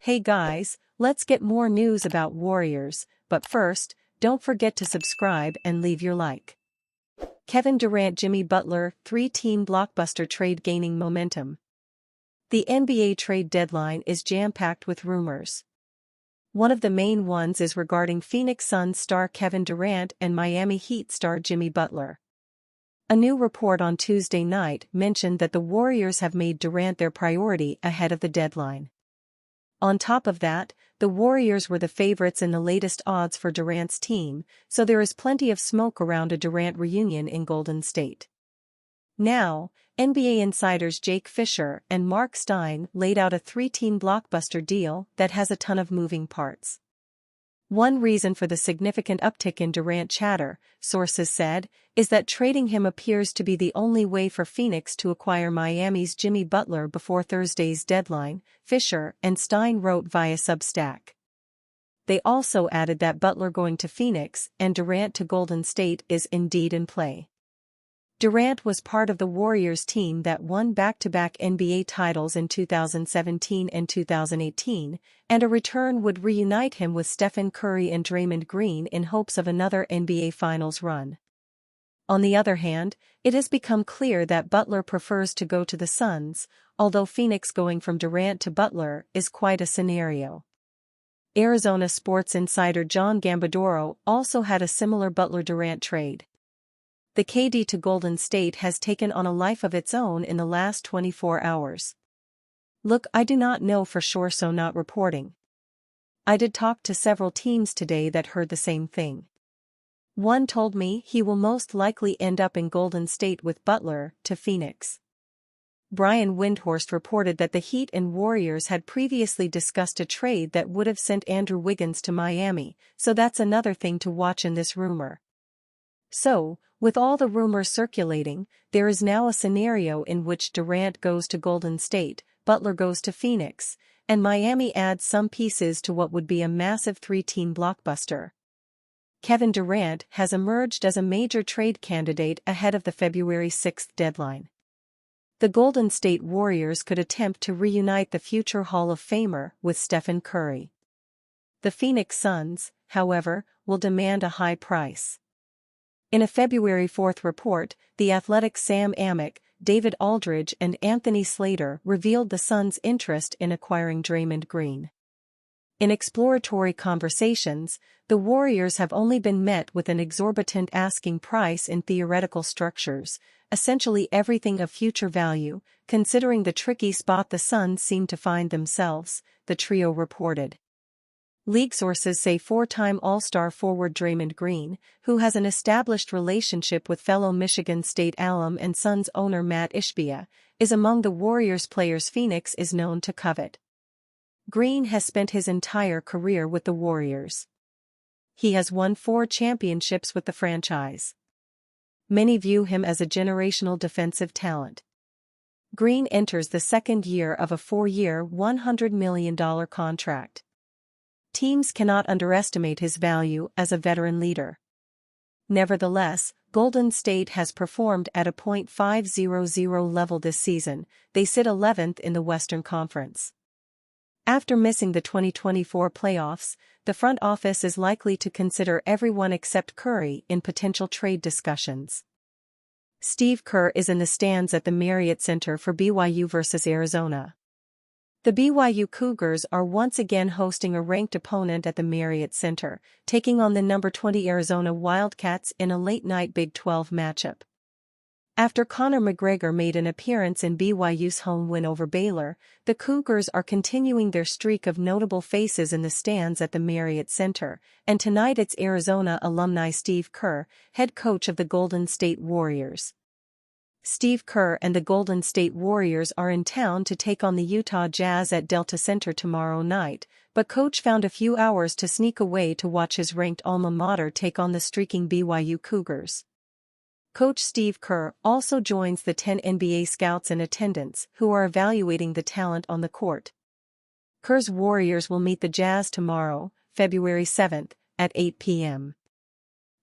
Hey guys, let's get more news about Warriors, but first, don't forget to subscribe and leave your like. Kevin Durant Jimmy Butler, three-team blockbuster trade gaining momentum. The NBA trade deadline is jam-packed with rumors. One of the main ones is regarding Phoenix Suns star Kevin Durant and Miami Heat star Jimmy Butler. A new report on Tuesday night mentioned that the Warriors have made Durant their priority ahead of the deadline. On top of that, the Warriors were the favorites in the latest odds for Durant's team, so there is plenty of smoke around a Durant reunion in Golden State. Now, NBA insiders Jake Fisher and Mark Stein laid out a three-team blockbuster deal that has a ton of moving parts. One reason for the significant uptick in Durant chatter, sources said, is that trading him appears to be the only way for Phoenix to acquire Miami's Jimmy Butler before Thursday's deadline, Fisher and Stein wrote via Substack. They also added that Butler going to Phoenix and Durant to Golden State is indeed in play. Durant was part of the Warriors team that won back-to-back NBA titles in 2017 and 2018, and a return would reunite him with Stephen Curry and Draymond Green in hopes of another NBA Finals run. On the other hand, it has become clear that Butler prefers to go to the Suns, although Phoenix going from Durant to Butler is quite a scenario. Arizona sports insider John Gambadoro also had a similar Butler-Durant trade. The KD to Golden State has taken on a life of its own in the last 24 hours. Look, I do not know for sure, so not reporting. I did talk to several teams today that heard the same thing. One told me he will most likely end up in Golden State with Butler to Phoenix. Brian Windhorst reported that the Heat and Warriors had previously discussed a trade that would have sent Andrew Wiggins to Miami, so that's another thing to watch in this rumor. So, with all the rumors circulating, there is now a scenario in which Durant goes to Golden State, Butler goes to Phoenix, and Miami adds some pieces to what would be a massive three-team blockbuster. Kevin Durant has emerged as a major trade candidate ahead of the February 6 deadline. The Golden State Warriors could attempt to reunite the future Hall of Famer with Stephen Curry. The Phoenix Suns, however, will demand a high price. In a February 4 report, The Athletic's Sam Amick, David Aldridge and Anthony Slater revealed the Suns' interest in acquiring Draymond Green. In exploratory conversations, the Warriors have only been met with an exorbitant asking price in theoretical structures, essentially everything of future value, considering the tricky spot the Suns seem to find themselves, the trio reported. League sources say four-time All-Star forward Draymond Green, who has an established relationship with fellow Michigan State alum and Suns owner Matt Ishbia, is among the Warriors players Phoenix is known to covet. Green has spent his entire career with the Warriors. He has won 4 championships with the franchise. Many view him as a generational defensive talent. Green enters the second year of a 4-year, $100 million contract. Teams cannot underestimate his value as a veteran leader. Nevertheless, Golden State has performed at a .500 level this season. They sit 11th in the Western Conference. After missing the 2024 playoffs, the front office is likely to consider everyone except Curry in potential trade discussions. Steve Kerr is in the stands at the Marriott Center for BYU versus Arizona. The BYU Cougars are once again hosting a ranked opponent at the Marriott Center, taking on the number 20 Arizona Wildcats in a late-night Big 12 matchup. After Conor McGregor made an appearance in BYU's home win over Baylor, the Cougars are continuing their streak of notable faces in the stands at the Marriott Center, and tonight it's Arizona alumni Steve Kerr, head coach of the Golden State Warriors. Steve Kerr and the Golden State Warriors are in town to take on the Utah Jazz at Delta Center tomorrow night, but coach found a few hours to sneak away to watch his ranked alma mater take on the streaking BYU Cougars. Coach Steve Kerr also joins the 10 NBA scouts in attendance who are evaluating the talent on the court. Kerr's Warriors will meet the Jazz tomorrow, February 7, at 8 p.m.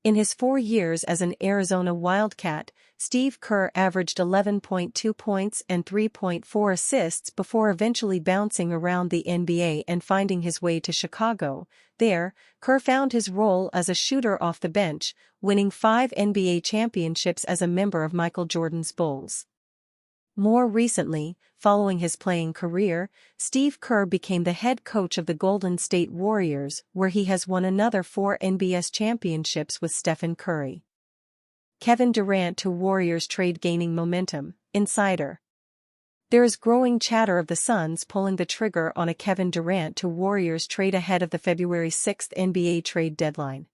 In his 4 years as an Arizona Wildcat, Steve Kerr averaged 11.2 points and 3.4 assists before eventually bouncing around the NBA and finding his way to Chicago. There, Kerr found his role as a shooter off the bench, winning 5 NBA championships as a member of Michael Jordan's Bulls. More recently, following his playing career, Steve Kerr became the head coach of the Golden State Warriors, where he has won another 4 NBA championships with Stephen Curry. Kevin Durant to Warriors trade gaining momentum. Insider. There is growing chatter of the Suns pulling the trigger on a Kevin Durant to Warriors trade ahead of the February 6 NBA trade deadline.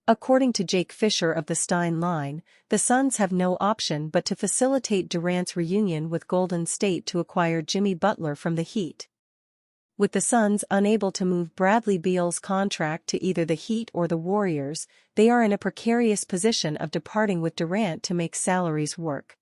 According to Jake Fisher of the Stein Line, the Suns have no option but to facilitate Durant's reunion with Golden State to acquire Jimmy Butler from the Heat. With the Suns unable to move Bradley Beal's contract to either the Heat or the Warriors, they are in a precarious position of departing with Durant to make salaries work.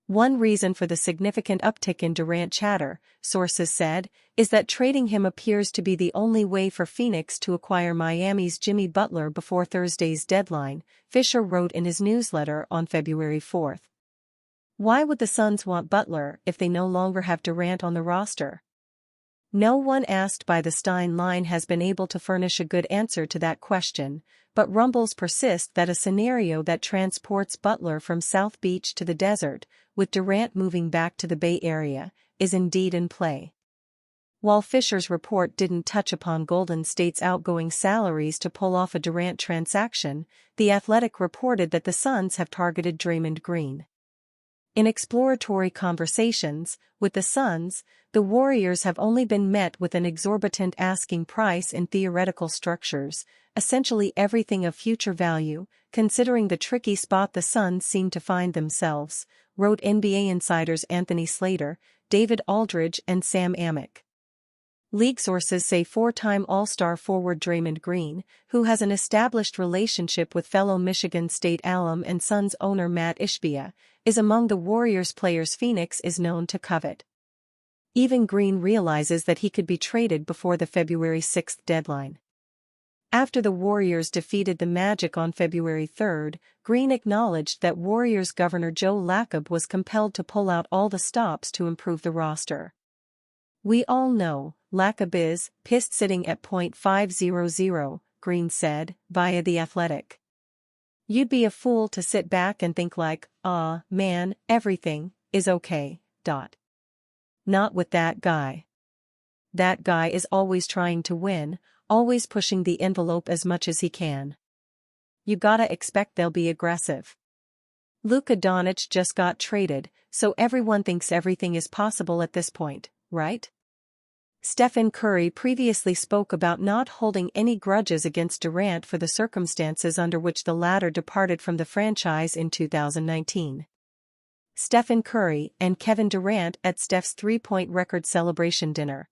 One reason for the significant uptick in Durant chatter, sources said, is that trading him appears to be the only way for Phoenix to acquire Miami's Jimmy Butler before Thursday's deadline, Fisher wrote in his newsletter on February 4. Why would the Suns want Butler if they no longer have Durant on the roster? No one asked by the Stein Line has been able to furnish a good answer to that question, but rumbles persist that a scenario that transports Butler from South Beach to the desert, with Durant moving back to the Bay Area, is indeed in play. While Fisher's report didn't touch upon Golden State's outgoing salaries to pull off a Durant transaction, The Athletic reported that the Suns have targeted Draymond Green. In exploratory conversations with the Suns, the Warriors have only been met with an exorbitant asking price in theoretical structures, essentially everything of future value, considering the tricky spot the Suns seem to find themselves, wrote NBA insiders Anthony Slater, David Aldridge and Sam Amick. League sources say 4-time All-Star forward Draymond Green, who has an established relationship with fellow Michigan State alum and Suns owner Matt Ishbia, is among the Warriors players Phoenix is known to covet. Even Green realizes that he could be traded before the February 6 deadline. After the Warriors defeated the Magic on February 3, Green acknowledged that Warriors Governor Joe Lacob was compelled to pull out all the stops to improve the roster. "We all know, Lacob is pissed sitting at .500, Green said, via The Athletic. "You'd be a fool to sit back and think like, man, everything is okay, . Not with that guy. That guy is always trying to win, always pushing the envelope as much as he can. You gotta expect they'll be aggressive. Luka Doncic just got traded, so everyone thinks everything is possible at this point, right?" Stephen Curry previously spoke about not holding any grudges against Durant for the circumstances under which the latter departed from the franchise in 2019. Stephen Curry and Kevin Durant at Steph's three-point record celebration dinner.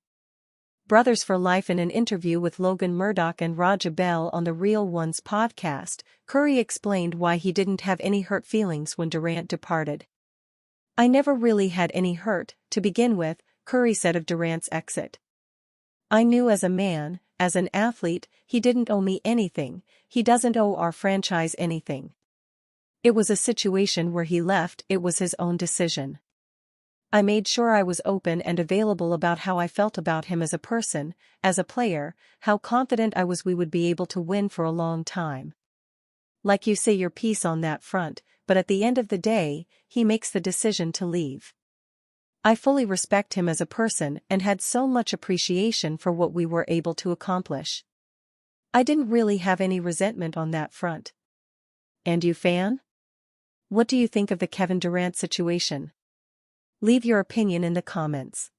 Brothers for life. In an interview with Logan Murdoch and Raja Bell on the Real Ones podcast, Curry explained why he didn't have any hurt feelings when Durant departed. "I never really had any hurt, to begin with," Curry said of Durant's exit. "I knew as a man, as an athlete, he didn't owe me anything, he doesn't owe our franchise anything. It was a situation where he left, it was his own decision. I made sure I was open and available about how I felt about him as a person, as a player, how confident I was we would be able to win for a long time. Like you say your piece on that front, but at the end of the day, he makes the decision to leave. I fully respect him as a person and had so much appreciation for what we were able to accomplish. I didn't really have any resentment on that front." And you, fan? What do you think of the Kevin Durant situation? Leave your opinion in the comments.